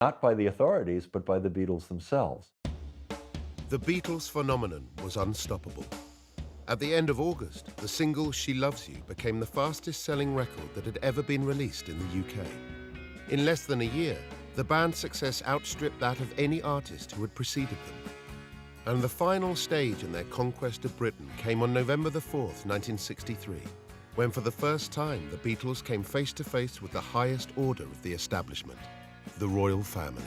Not by the authorities, but by the Beatles themselves. The Beatles phenomenon was unstoppable. At the end of August, the single She Loves You became the fastest-selling record that had ever been released in the UK. In less than a year, the band's success outstripped that of any artist who had preceded them. And the final stage in their conquest of Britain came on November the 4th, 1963, when for the first time the Beatles came face to face with the highest order of the establishment, the royal family.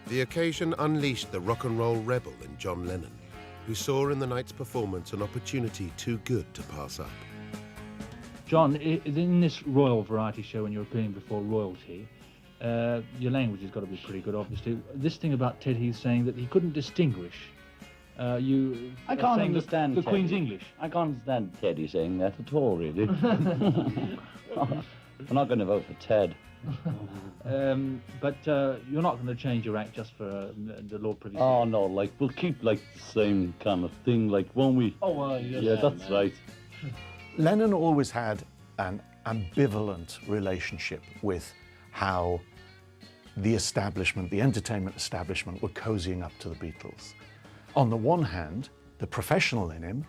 The occasion unleashed the rock and roll rebel in John Lennon, who saw in the night's performance an opportunity too good to pass up. John, in this royal variety show, when you're appearing before royalty, your language has got to be pretty good, obviously. This thing about Ted Heath saying that he couldn't distinguish. I can't understand the Queen's English. I can't understand Teddy saying that at all, really. I'm not going to vote for Ted. But you're not going to change your act just for the Lord Privy Seal. Oh, no, like, we'll keep, like, the same kind of thing, like, won't we? Oh, yes. Yeah, that's right. Lennon always had an ambivalent relationship with how the establishment, the entertainment establishment, were cozying up to the Beatles. On the one hand, the professional in him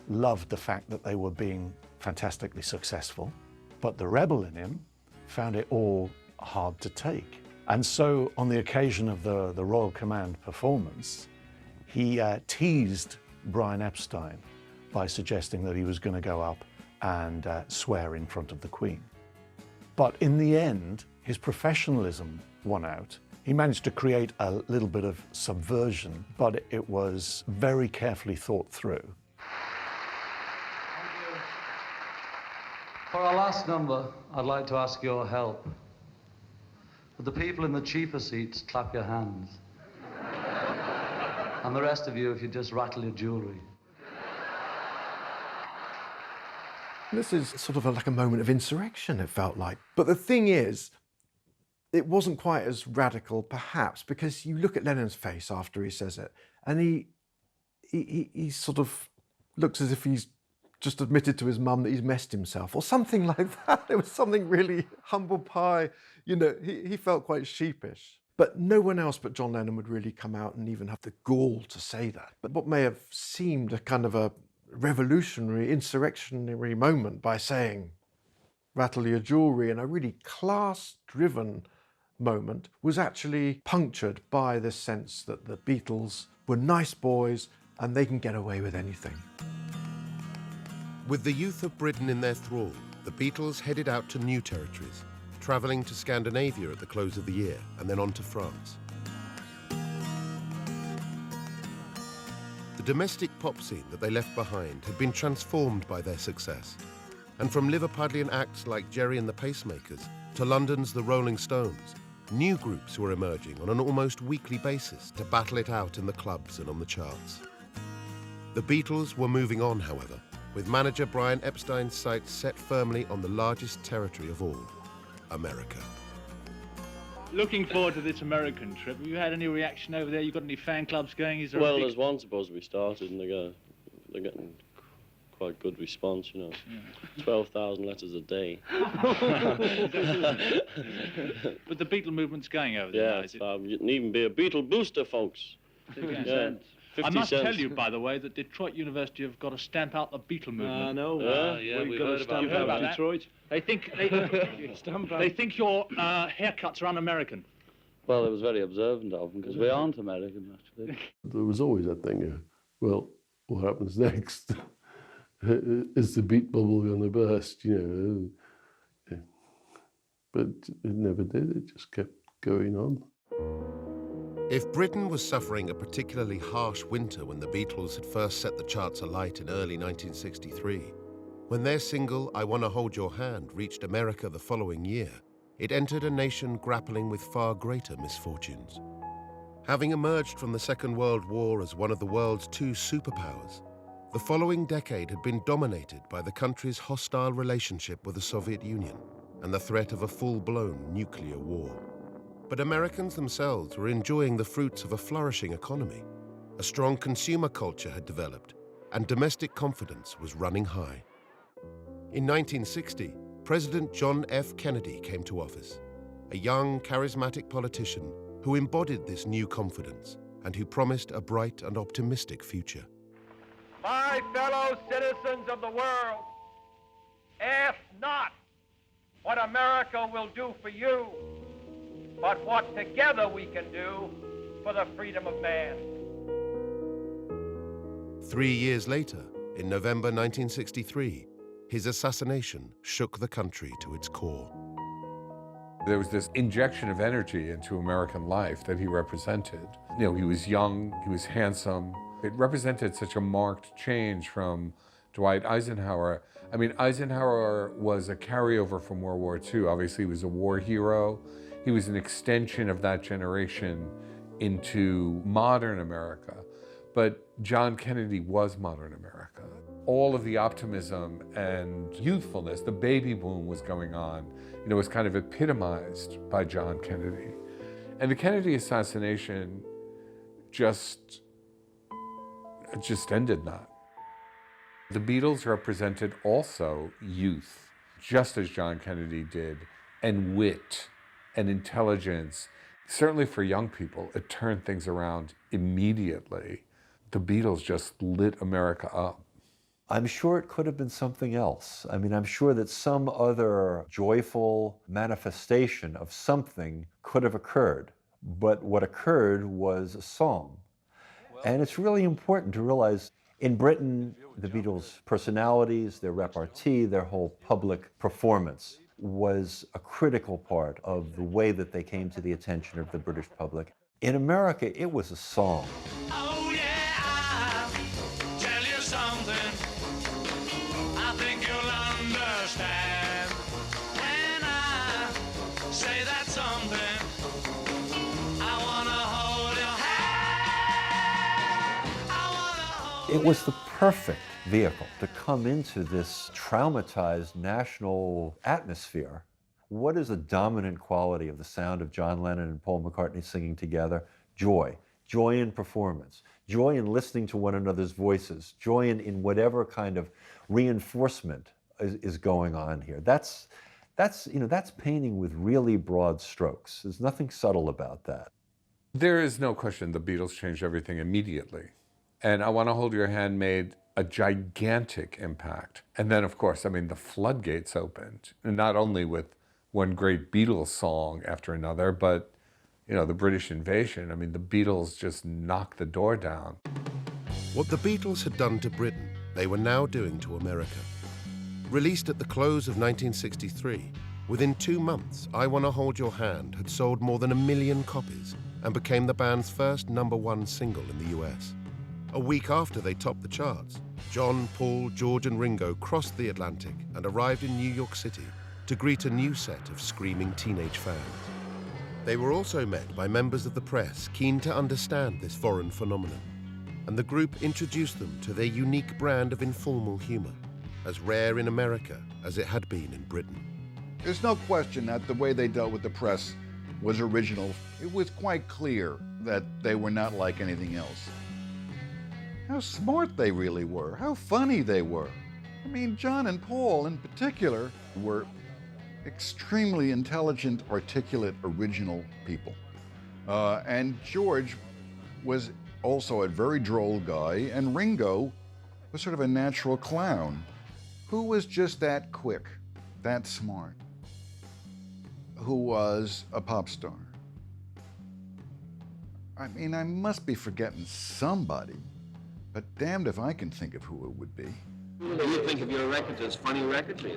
loved the fact that they were being fantastically successful, but the rebel in him found it all hard to take. And so on the occasion of the Royal Command performance, he teased Brian Epstein by suggesting that he was going to go up and swear in front of the Queen. But in the end, his professionalism won out. He managed to create a little bit of subversion, but it was very carefully thought through. For our last number, I'd like to ask your help. Would the people in the cheaper seats clap your hands? And the rest of you, if you just rattle your jewellery. This is sort of like a moment of insurrection, it felt like. But the thing is, it wasn't quite as radical, perhaps, because you look at Lennon's face after he says it, and he sort of looks as if he's just admitted to his mum that he's messed himself, or something like that. It was something really humble pie. You know, he felt quite sheepish. But no one else but John Lennon would really come out and even have the gall to say that. But what may have seemed a kind of a revolutionary, insurrectionary moment by saying, rattle your jewellery, in a really class-driven moment, was actually punctured by this sense that the Beatles were nice boys and they can get away with anything. With the youth of Britain in their thrall, the Beatles headed out to new territories, travelling to Scandinavia at the close of the year and then on to France. The domestic pop scene that they left behind had been transformed by their success. And from Liverpudlian acts like Jerry and the Pacemakers to London's The Rolling Stones, new groups were emerging on an almost weekly basis to battle it out in the clubs and on the charts. The Beatles were moving on, however, with manager Brian Epstein's sights set firmly on the largest territory of all, America. Looking forward to this American trip. Have you had any reaction over there? You got any fan clubs going? Is there well, there's one supposed to be started, and they're getting quite good response, you know. Yeah. 12,000 letters a day. But the Beatle movement's going over there. Yeah, Is it? You can even be a Beatle booster, folks. Yeah. I must tell you, by the way, that Detroit University have got to stamp out the Beatle movement. No. Yeah, we've got to stamp out Detroit. They think your haircuts are un-American. Well, it was very observant of them, because we aren't American, actually. There was always that thing, well, what happens next? Is the beat bubble going to burst, you know? Yeah. But it never did, it just kept going on. If Britain was suffering a particularly harsh winter when the Beatles had first set the charts alight in early 1963, when their single, I Wanna Hold Your Hand, reached America the following year, it entered a nation grappling with far greater misfortunes. Having emerged from the Second World War as one of the world's two superpowers, the following decade had been dominated by the country's hostile relationship with the Soviet Union and the threat of a full-blown nuclear war. But Americans themselves were enjoying the fruits of a flourishing economy. A strong consumer culture had developed, and domestic confidence was running high. In 1960, President John F. Kennedy came to office, a young, charismatic politician who embodied this new confidence and who promised a bright and optimistic future. My fellow citizens of the world, ask not what America will do for you, but what together we can do for the freedom of man. 3 years later, in November 1963, his assassination shook the country to its core. There was this injection of energy into American life that he represented. You know, he was young, he was handsome. It represented such a marked change from Dwight Eisenhower. I mean, Eisenhower was a carryover from World War II. Obviously, he was a war hero. He was an extension of that generation into modern America. But John Kennedy was modern America. All of the optimism and youthfulness, the baby boom was going on, you know, was kind of epitomized by John Kennedy. And the Kennedy assassination just ended that. The Beatles represented also youth, just as John Kennedy did, and wit and intelligence. Certainly for young people, it turned things around immediately. The Beatles just lit America up. I'm sure it could have been something else. I mean, I'm sure that some other joyful manifestation of something could have occurred. But what occurred was a song. And it's really important to realize in Britain, the Beatles' personalities, their repartee, their whole public performance was a critical part of the way that they came to the attention of the British public. In America, it was a song. Oh yeah, I'll tell you something. I think you'll understand when I say that something. I wanna hold your hand. I wanna hold. It was the perfect vehicle to come into this traumatized national atmosphere. What is a dominant quality of the sound of John Lennon and Paul McCartney singing together? Joy. Joy in performance. Joy in listening to one another's voices. Joy in whatever kind of reinforcement is going on here. That's painting with really broad strokes. There's nothing subtle about that. There is no question the Beatles changed everything immediately. And I Want to Hold Your Hand made a gigantic impact. And then, of course, I mean, the floodgates opened, and not only with one great Beatles song after another, but, you know, the British invasion. I mean, the Beatles just knocked the door down. What the Beatles had done to Britain, they were now doing to America. Released at the close of 1963, within 2 months, I Want to Hold Your Hand had sold more than 1 million copies and became the band's first #1 single in the US. A week after they topped the charts, John, Paul, George and Ringo crossed the Atlantic and arrived in New York City to greet a new set of screaming teenage fans. They were also met by members of the press keen to understand this foreign phenomenon, and the group introduced them to their unique brand of informal humor, as rare in America as it had been in Britain. There's no question that the way they dealt with the press was original. It was quite clear that they were not like anything else. How smart they really were, how funny they were. I mean, John and Paul in particular were extremely intelligent, articulate, original people. And George was also a very droll guy, and Ringo was sort of a natural clown who was just that quick, that smart, who was a pop star. I mean, I must be forgetting somebody, but damned if I can think of who it would be. Do you think of your records as funny records? No,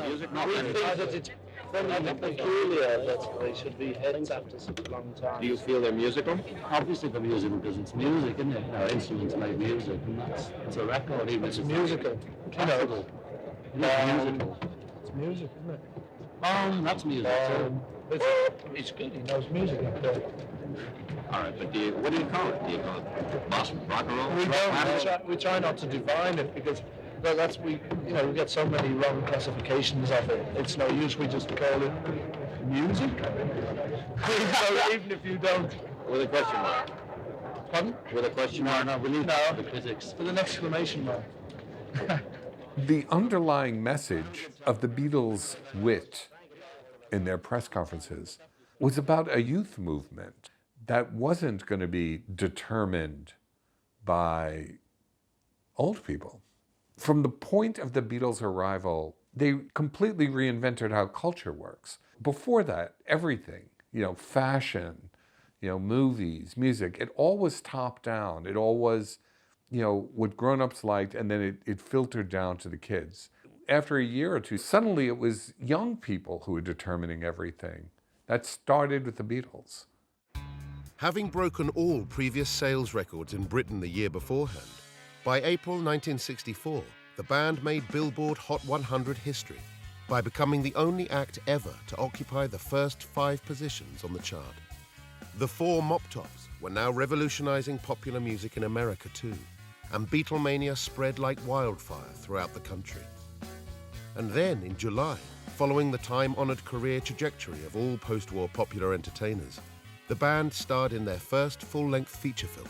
music, we think that it's funny and peculiar that they should be hits after such a long time. Do you feel they're musical? Obviously they're musical because it's music, isn't it? Our instruments make music, and it's a record, even It's musical. Classical. Musical. It's music, isn't it? That's music too. It's good, he knows music. All right, but what do you call it? Do you call it Boston rock and roll? We don't. We try not to define it because we get so many wrong classifications of it. It's no use. We just call it music. So even if you don't. With a question mark. Pardon? With a question mark? No, we need the physics. With an exclamation mark. The underlying message of the Beatles' wit in their press conferences was about a youth movement. that wasn't going to be determined by old people. From the point of the Beatles' arrival, they completely reinvented how culture works. Before that, everything, fashion, movies, music, it all was top down. It all was, what grown-ups liked, and then it filtered down to the kids. After a year or two, suddenly it was young people who were determining everything. That started with the Beatles. Having broken all previous sales records in Britain the year beforehand, by April 1964, the band made Billboard Hot 100 history by becoming the only act ever to occupy the first 5 positions on the chart. The 4 Mop Tops were now revolutionizing popular music in America too, and Beatlemania spread like wildfire throughout the country. And then, in July, following the time-honored career trajectory of all post-war popular entertainers, the band starred in their first full-length feature film.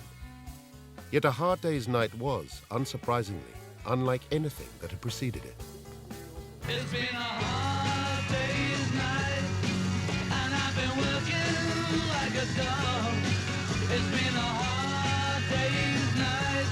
Yet A Hard Day's Night was, unsurprisingly, unlike anything that had preceded it. It's been a hard day's night, and I've been working like a dog. It's been a hard day's night.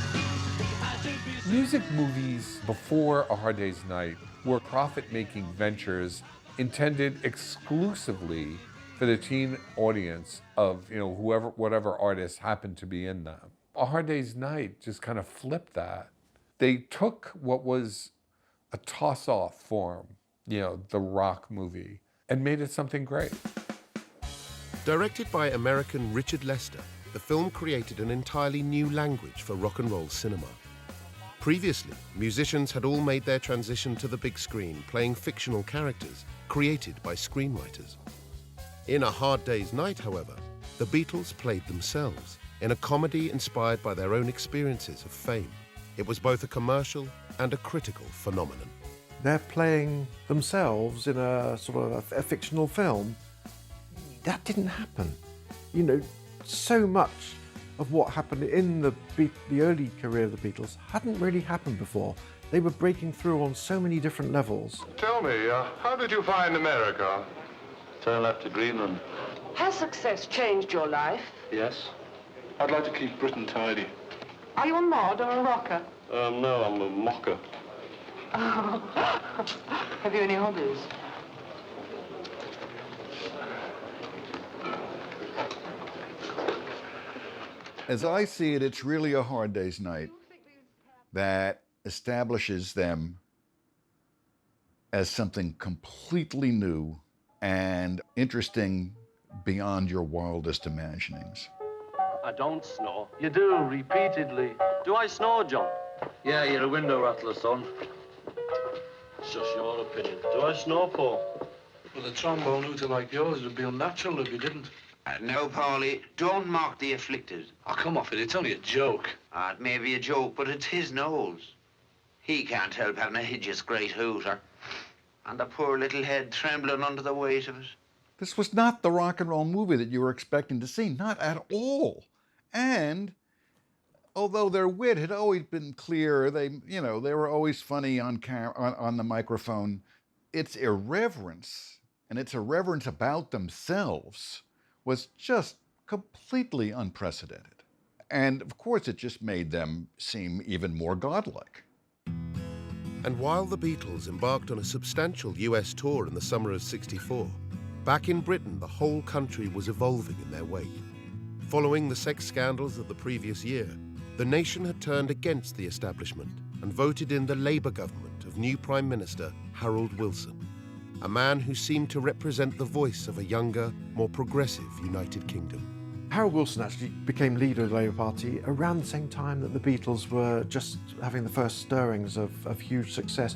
Music movies before A Hard Day's Night were profit-making ventures intended exclusively for the teen audience of whatever artists happened to be in them. A Hard Day's Night just kind of flipped that. They took what was a toss-off form, the rock movie, and made it something great. Directed by American Richard Lester, the film created an entirely new language for rock and roll cinema. Previously, musicians had all made their transition to the big screen, playing fictional characters created by screenwriters. In A Hard Day's Night, however, the Beatles played themselves in a comedy inspired by their own experiences of fame. It was both a commercial and a critical phenomenon. They're playing themselves in a sort of a fictional film. That didn't happen. So much of what happened in the early career of the Beatles hadn't really happened before. They were breaking through on so many different levels. Tell me, how did you find America? Turn left to Greenland. Has success changed your life? Yes. I'd like to keep Britain tidy. Are you a mod or a rocker? No, I'm a mocker. Oh. Have you any hobbies? As I see it, it's really A Hard Day's Night that establishes them as something completely new and interesting beyond your wildest imaginings. I don't snore. You do, repeatedly. Do I snore, John? Yeah, you're a window rattler, son. It's just your opinion. Do I snore, Paul? Well, a trombone hooter like yours would be unnatural if you didn't. No, Paulie, don't mock the afflicted. Oh, come off it. It's only a joke. It may be a joke, but it's his nose. He can't help having a hideous great hooter. And the poor little head trembling under the weight of it. This was not the rock and roll movie that you were expecting to see, not at all. And although their wit had always been clear, they were always funny on the microphone, its irreverence, and its irreverence about themselves, was just completely unprecedented. And of course, it just made them seem even more godlike. And while the Beatles embarked on a substantial US tour in the summer of '64, back in Britain, the whole country was evolving in their wake. Following the sex scandals of the previous year, the nation had turned against the establishment and voted in the Labour government of new Prime Minister Harold Wilson, a man who seemed to represent the voice of a younger, more progressive United Kingdom. Harold Wilson actually became leader of the Labour Party around the same time that the Beatles were just having the first stirrings of huge success.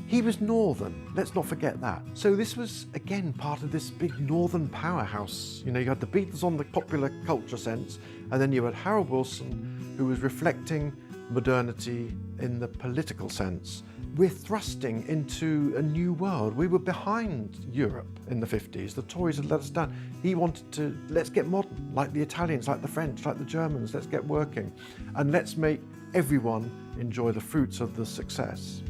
He was Northern, let's not forget that. So this was, again, part of this big Northern powerhouse. You had the Beatles on the popular culture sense, and then you had Harold Wilson, who was reflecting modernity in the political sense. We're thrusting into a new world. We were behind Europe in the 50s. The Tories had let us down. He wanted to, let's get modern, like the Italians, like the French, like the Germans, let's get working. And let's make everyone enjoy the fruits of the success.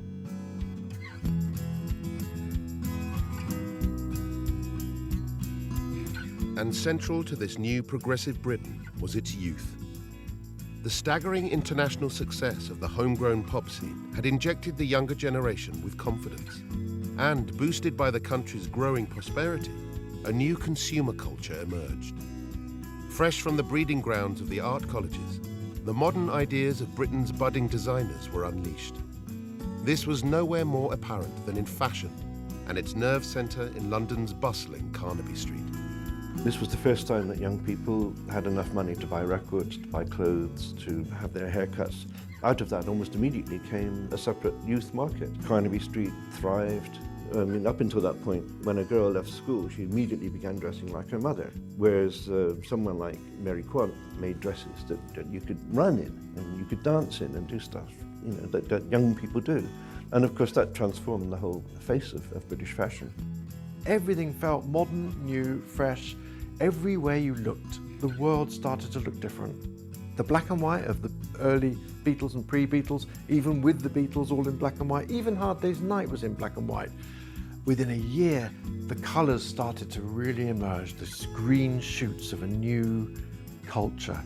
And central to this new progressive Britain was its youth. The staggering international success of the homegrown pop scene had injected the younger generation with confidence. And boosted by the country's growing prosperity, a new consumer culture emerged. Fresh from the breeding grounds of the art colleges, the modern ideas of Britain's budding designers were unleashed. This was nowhere more apparent than in fashion and its nerve centre in London's bustling Carnaby Street. This was the first time that young people had enough money to buy records, to buy clothes, to have their haircuts. Out of that, almost immediately came a separate youth market. Carnaby Street thrived. I mean, up until that point, when a girl left school, she immediately began dressing like her mother, whereas someone like Mary Quant made dresses that you could run in and you could dance in and do stuff, you know, that young people do. And of course, that transformed the whole face of British fashion. Everything felt modern, new, fresh. Everywhere you looked, the world started to look different. The black and white of the early Beatles and pre-Beatles, even with the Beatles all in black and white, even Hard Day's Night was in black and white. Within a year, the colours started to really emerge, the green shoots of a new culture.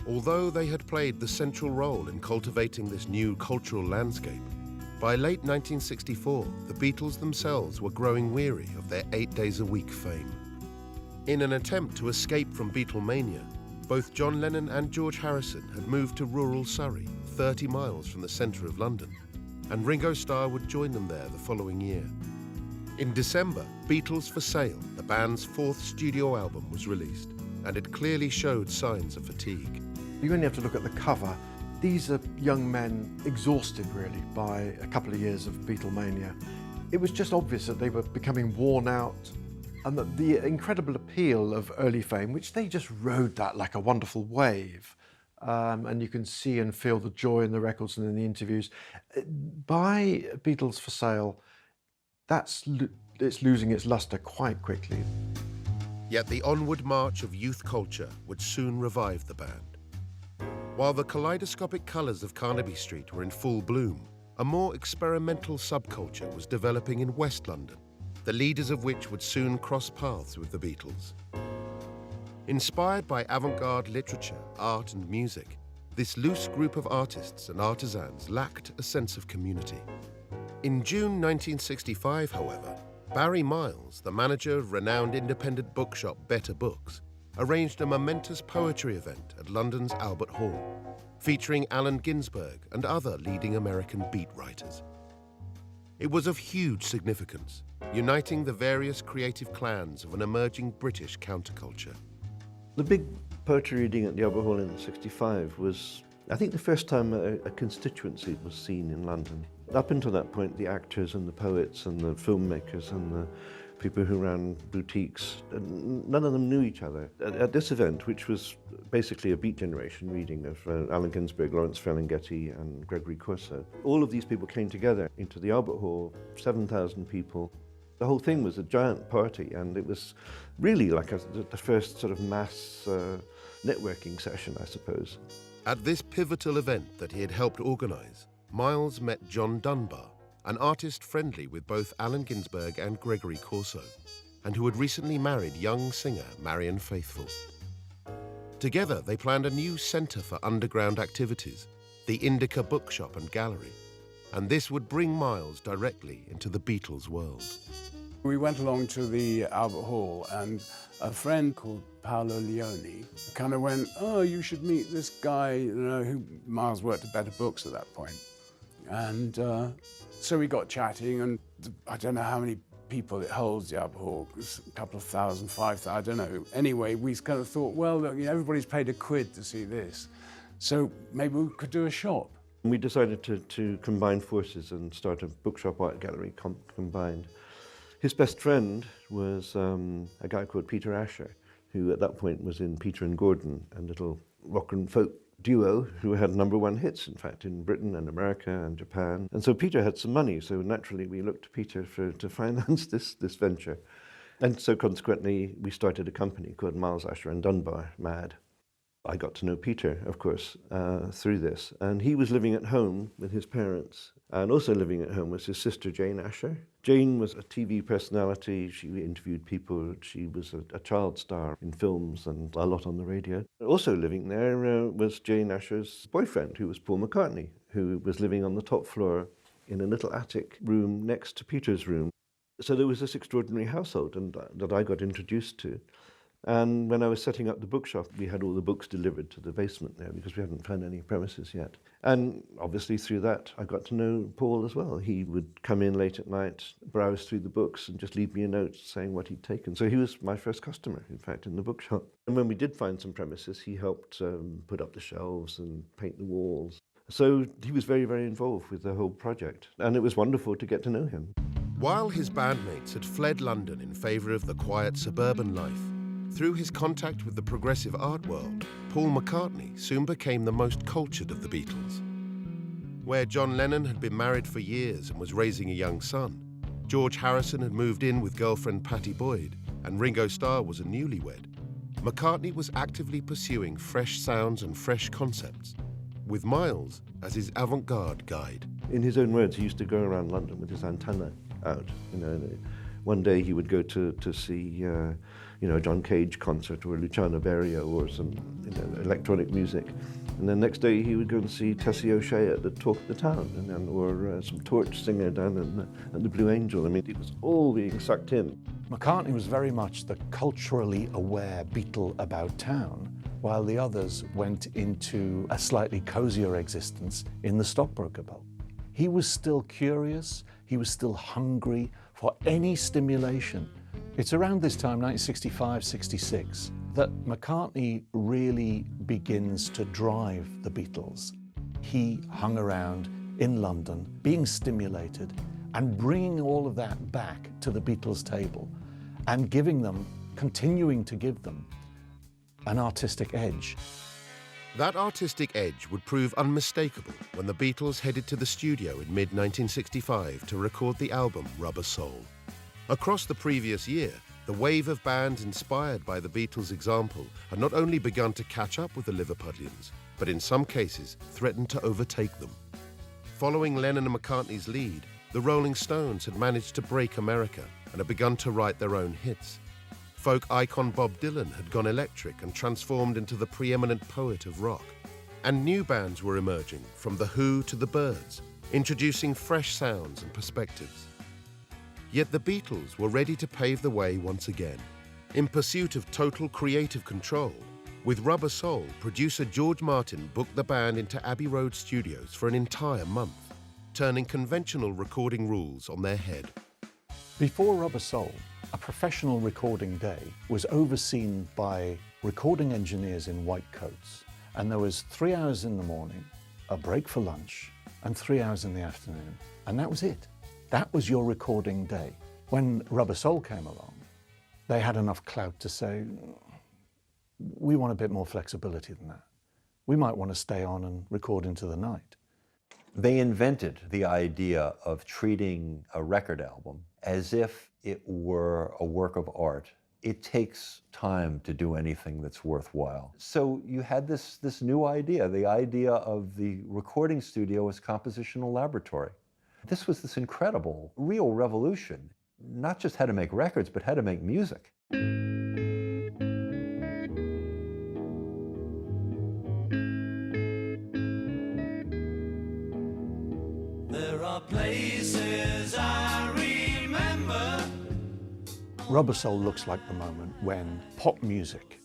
Although they had played the central role in cultivating this new cultural landscape, by late 1964, the Beatles themselves were growing weary of their 8 days a week fame. In an attempt to escape from Beatlemania, both John Lennon and George Harrison had moved to rural Surrey, 30 miles from the centre of London, and Ringo Starr would join them there the following year. In December, Beatles for Sale, the band's fourth studio album, was released, and it clearly showed signs of fatigue. You only have to look at the cover. These are young men exhausted, really, by a couple of years of Beatlemania. It was just obvious that they were becoming worn out, and that the incredible appeal of early fame, which they just rode that like a wonderful wave, and you can see and feel the joy in the records and in the interviews. By Beatles for Sale, it's losing its luster quite quickly. Yet the onward march of youth culture would soon revive the band. While the kaleidoscopic colours of Carnaby Street were in full bloom, a more experimental subculture was developing in West London, the leaders of which would soon cross paths with the Beatles. Inspired by avant-garde literature, art and music, this loose group of artists and artisans lacked a sense of community. In June 1965, however, Barry Miles, the manager of renowned independent bookshop Better Books, arranged a momentous poetry event at London's Albert Hall, featuring Allen Ginsberg and other leading American beat writers. It was of huge significance, uniting the various creative clans of an emerging British counterculture. The big poetry reading at the Albert Hall in '65 was, I think, the first time a constituency was seen in London. Up until that point, the actors and the poets and the filmmakers and the people who ran boutiques, none of them knew each other. At this event, which was basically a Beat Generation reading of Allen Ginsberg, Lawrence Ferlinghetti and Gregory Corso, all of these people came together into the Albert Hall, 7,000 people. The whole thing was a giant party, and it was really like the first sort of mass networking session, I suppose. At this pivotal event that he had helped organise, Miles met John Dunbar, an artist friendly with both Allen Ginsberg and Gregory Corso, and who had recently married young singer Marian Faithfull. Together, they planned a new centre for underground activities, the Indica Bookshop and Gallery, and this would bring Miles directly into the Beatles' world. We went along to the Albert Hall, and a friend called Paolo Leone kind of went, "Oh, you should meet this guy," you know, who Miles worked at Better Books at that point. And so we got chatting, and I don't know how many people it holds, the Albert Hall, a couple of thousand, 5,000, I don't know. Anyway, we kind of thought, well, look, you know, everybody's paid £1 to see this, so maybe we could do a shop. We decided to combine forces and start a bookshop art gallery combined. His best friend was a guy called Peter Asher, who at that point was in Peter and Gordon, a little rock and folk duo who had #1 hits, in fact, in Britain and America and Japan. And so Peter had some money, so naturally we looked to Peter to finance this venture. And so consequently, we started a company called Miles, Asher and Dunbar, MAD. I got to know Peter, of course, through this. And he was living at home with his parents. And also living at home was his sister, Jane Asher. Jane was a TV personality. She interviewed people. She was a child star in films and a lot on the radio. Also living there was Jane Asher's boyfriend, who was Paul McCartney, who was living on the top floor in a little attic room next to Peter's room. So there was this extraordinary household that I got introduced to. And when I was setting up the bookshop, we had all the books delivered to the basement there because we hadn't found any premises yet. And obviously through that, I got to know Paul as well. He would come in late at night, browse through the books and just leave me a note saying what he'd taken. So he was my first customer, in fact, in the bookshop. And when we did find some premises, he helped put up the shelves and paint the walls. So he was very, very involved with the whole project. And it was wonderful to get to know him. While his bandmates had fled London in favour of the quiet suburban life, through his contact with the progressive art world, Paul McCartney soon became the most cultured of the Beatles. Where John Lennon had been married for years and was raising a young son, George Harrison had moved in with girlfriend Pattie Boyd, and Ringo Starr was a newlywed, McCartney was actively pursuing fresh sounds and fresh concepts, with Miles as his avant-garde guide. In his own words, he used to go around London with his antenna out. One day he would go to see a John Cage concert or a Luciano Berio or some electronic music. And then next day he would go and see Tessie O'Shea at the Talk of the Town, or some torch singer down at the Blue Angel. I mean, it was all being sucked in. McCartney was very much the culturally aware Beatle about town, while the others went into a slightly cozier existence in the stockbroker belt. He was still curious, he was still hungry for any stimulation. It's around this time, 1965, 66, that McCartney really begins to drive the Beatles. He hung around in London, being stimulated, and bringing all of that back to the Beatles' table, and continuing to give them, an artistic edge. That artistic edge would prove unmistakable when the Beatles headed to the studio in mid-1965 to record the album Rubber Soul. Across the previous year, the wave of bands inspired by the Beatles' example had not only begun to catch up with the Liverpudlians, but in some cases threatened to overtake them. Following Lennon and McCartney's lead, the Rolling Stones had managed to break America and had begun to write their own hits. Folk icon Bob Dylan had gone electric and transformed into the preeminent poet of rock. And new bands were emerging, from The Who to The Byrds, introducing fresh sounds and perspectives. Yet the Beatles were ready to pave the way once again. In pursuit of total creative control, with Rubber Soul, producer George Martin booked the band into Abbey Road Studios for an entire month, turning conventional recording rules on their head. Before Rubber Soul, a professional recording day was overseen by recording engineers in white coats. And there was 3 hours in the morning, a break for lunch, and 3 hours in the afternoon. And that was it. That was your recording day. When Rubber Soul came along, they had enough clout to say, we want a bit more flexibility than that. We might want to stay on and record into the night. They invented the idea of treating a record album as if it were a work of art. It takes time to do anything that's worthwhile. So you had this new idea, the idea of the recording studio as compositional laboratory. This was this incredible, real revolution, not just how to make records, but how to make music. There are places I remember. Rubber Soul looks like the moment when pop music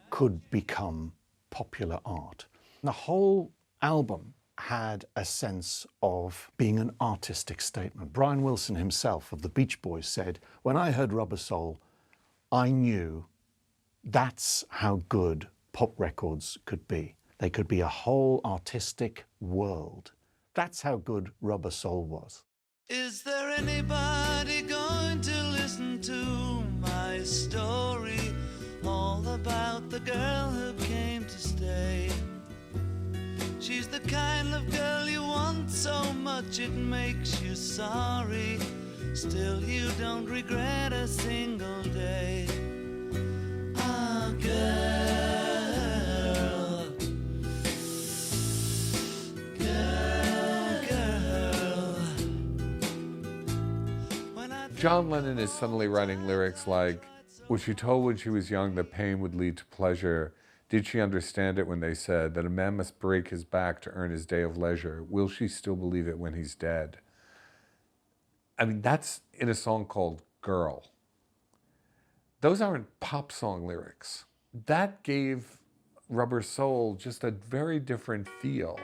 could become popular art. The whole album had a sense of being an artistic statement. Brian Wilson himself of the Beach Boys said, when I heard Rubber Soul, I knew that's how good pop records could be. They could be a whole artistic world. That's how good Rubber Soul was. Is there anybody going to listen to my story? All about the girl who came to stay. She's the kind of girl you want so much it makes you sorry. Still you don't regret a single day. A girl John Lennon is suddenly writing lyrics like, was she told when she was young that pain would lead to pleasure? Did she understand it when they said that a man must break his back to earn his day of leisure? Will she still believe it when he's dead? I mean, that's in a song called Girl. Those aren't pop song lyrics. That gave Rubber Soul just a very different feel.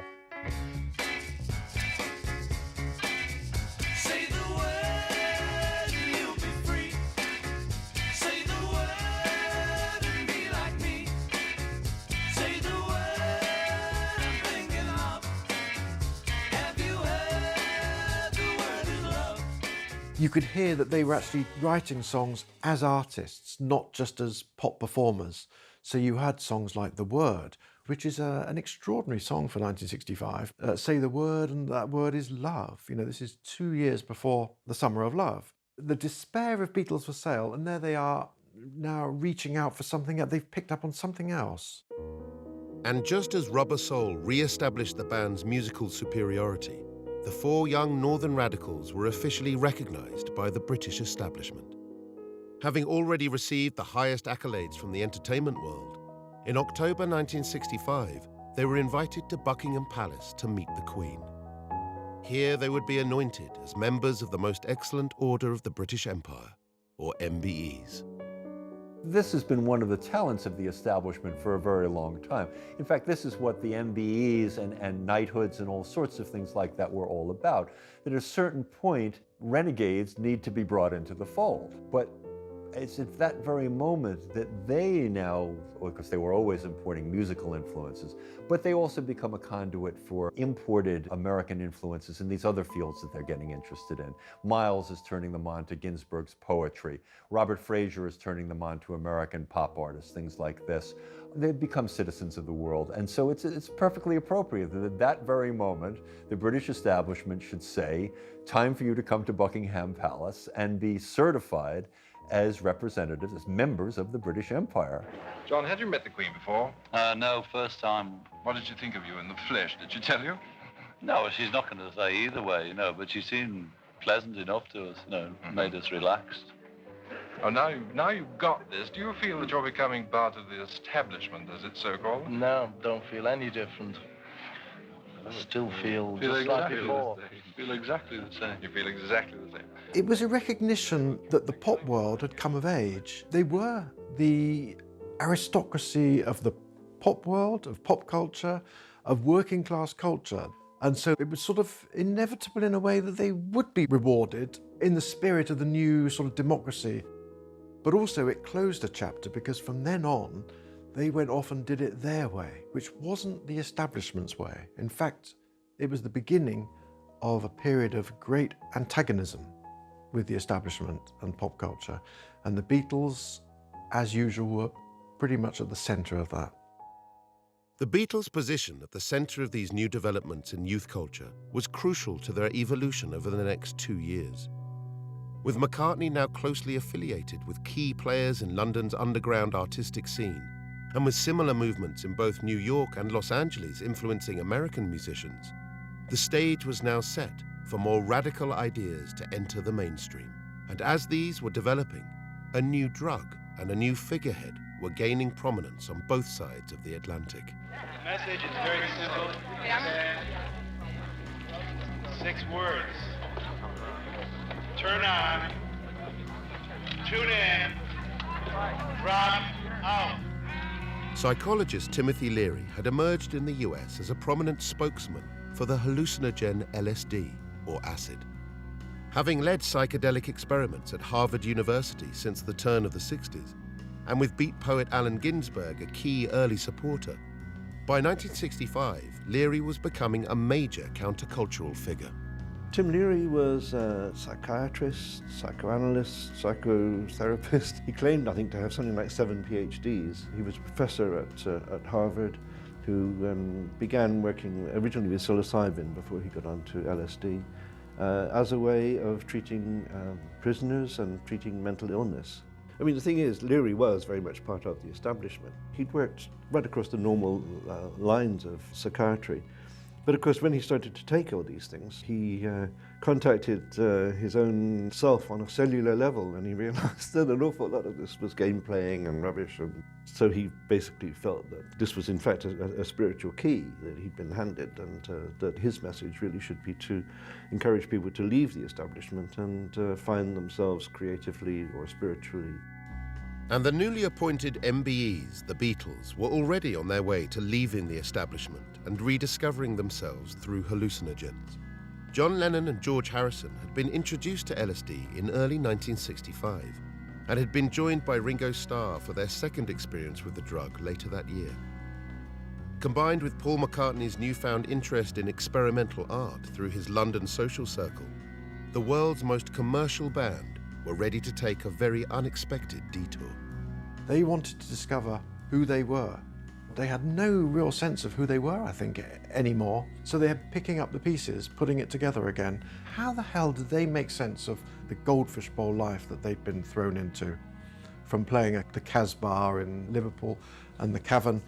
You could hear that they were actually writing songs as artists, not just as pop performers. So you had songs like The Word, which is an extraordinary song for 1965. Say the word and that word is love. You know, this is 2 years before The Summer of Love. The despair of Beatles for sale, and there they are now reaching out for something that they've picked up on something else. And just as Rubber Soul re-established the band's musical superiority, the four young Northern radicals were officially recognized by the British establishment. Having already received the highest accolades from the entertainment world, in October 1965, they were invited to Buckingham Palace to meet the Queen. Here they would be anointed as members of the Most Excellent Order of the British Empire, or MBEs. This has been one of the talents of the establishment for a very long time. In fact, this is what the MBEs and knighthoods and all sorts of things like that were all about. That at a certain point, renegades need to be brought into the fold. But it's at that very moment that they now, because they were always importing musical influences, but they also become a conduit for imported American influences in these other fields that they're getting interested in. Miles is turning them on to Ginsberg's poetry. Robert Fraser is turning them on to American pop artists, things like this. They become citizens of the world. And so it's perfectly appropriate that at that very moment, the British establishment should say, time for you to come to Buckingham Palace and be certified as representatives, as members of the British Empire. John, had you met the Queen before? No, first time. What did she think of you in the flesh? Did she tell you? No, she's not going to say either way, but she seemed pleasant enough to us, made us relaxed. Oh, now you've got this, do you feel that you're becoming part of the establishment, as it's so called? No, don't feel any different. I still feel just exactly like before. Feel exactly the same. You feel exactly the same. It was a recognition that the pop world had come of age. They were the aristocracy of the pop world, of pop culture, of working class culture. And so it was sort of inevitable in a way that they would be rewarded in the spirit of the new sort of democracy. But also it closed a chapter because from then on, they went off and did it their way, which wasn't the establishment's way. In fact, it was the beginning of a period of great antagonism with the establishment and pop culture. And the Beatles, as usual, were pretty much at the center of that. The Beatles' position at the center of these new developments in youth culture was crucial to their evolution over the next 2 years. With McCartney now closely affiliated with key players in London's underground artistic scene, and with similar movements in both New York and Los Angeles influencing American musicians, the stage was now set for more radical ideas to enter the mainstream. And as these were developing, a new drug and a new figurehead were gaining prominence on both sides of the Atlantic. The message is very simple. 6 words. Turn on, tune in, drop out. Psychologist Timothy Leary had emerged in the US as a prominent spokesman for the hallucinogen LSD, or acid. Having led psychedelic experiments at Harvard University since the turn of the 60s, and with beat poet Allen Ginsberg a key early supporter, by 1965, Leary was becoming a major countercultural figure. Tim Leary was a psychiatrist, psychoanalyst, psychotherapist. He claimed, I think, to have something like 7 PhDs. He was a professor at Harvard who began working originally with psilocybin before he got onto LSD as a way of treating prisoners and treating mental illness. I mean, the thing is, Leary was very much part of the establishment. He'd worked right across the normal lines of psychiatry. But of course, when he started to take all these things, he contacted his own self on a cellular level, and he realized that an awful lot of this was game playing and rubbish. And so he basically felt that this was in fact a spiritual key that he'd been handed, and that his message really should be to encourage people to leave the establishment and find themselves creatively or spiritually. And the newly appointed MBEs, the Beatles, were already on their way to leaving the establishment and rediscovering themselves through hallucinogens. John Lennon and George Harrison had been introduced to LSD in early 1965 and had been joined by Ringo Starr for their second experience with the drug later that year. Combined with Paul McCartney's newfound interest in experimental art through his London social circle, the world's most commercial band were ready to take a very unexpected detour. They wanted to discover who they were. They had no real sense of who they were, I think, anymore. So they're picking up the pieces, putting it together again. How the hell did they make sense of the Goldfish Bowl life that they'd been thrown into? From playing at the Casbah in Liverpool and the Cavern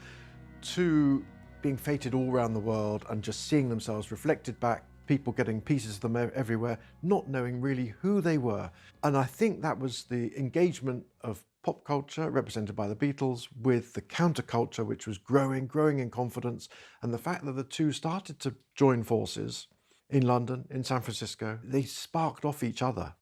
to being feted all around the world and just seeing themselves reflected back, people getting pieces of them everywhere, not knowing really who they were. And I think that was the engagement of pop culture, represented by the Beatles, with the counterculture, which was growing in confidence, and the fact that the two started to join forces in London, in San Francisco, they sparked off each other.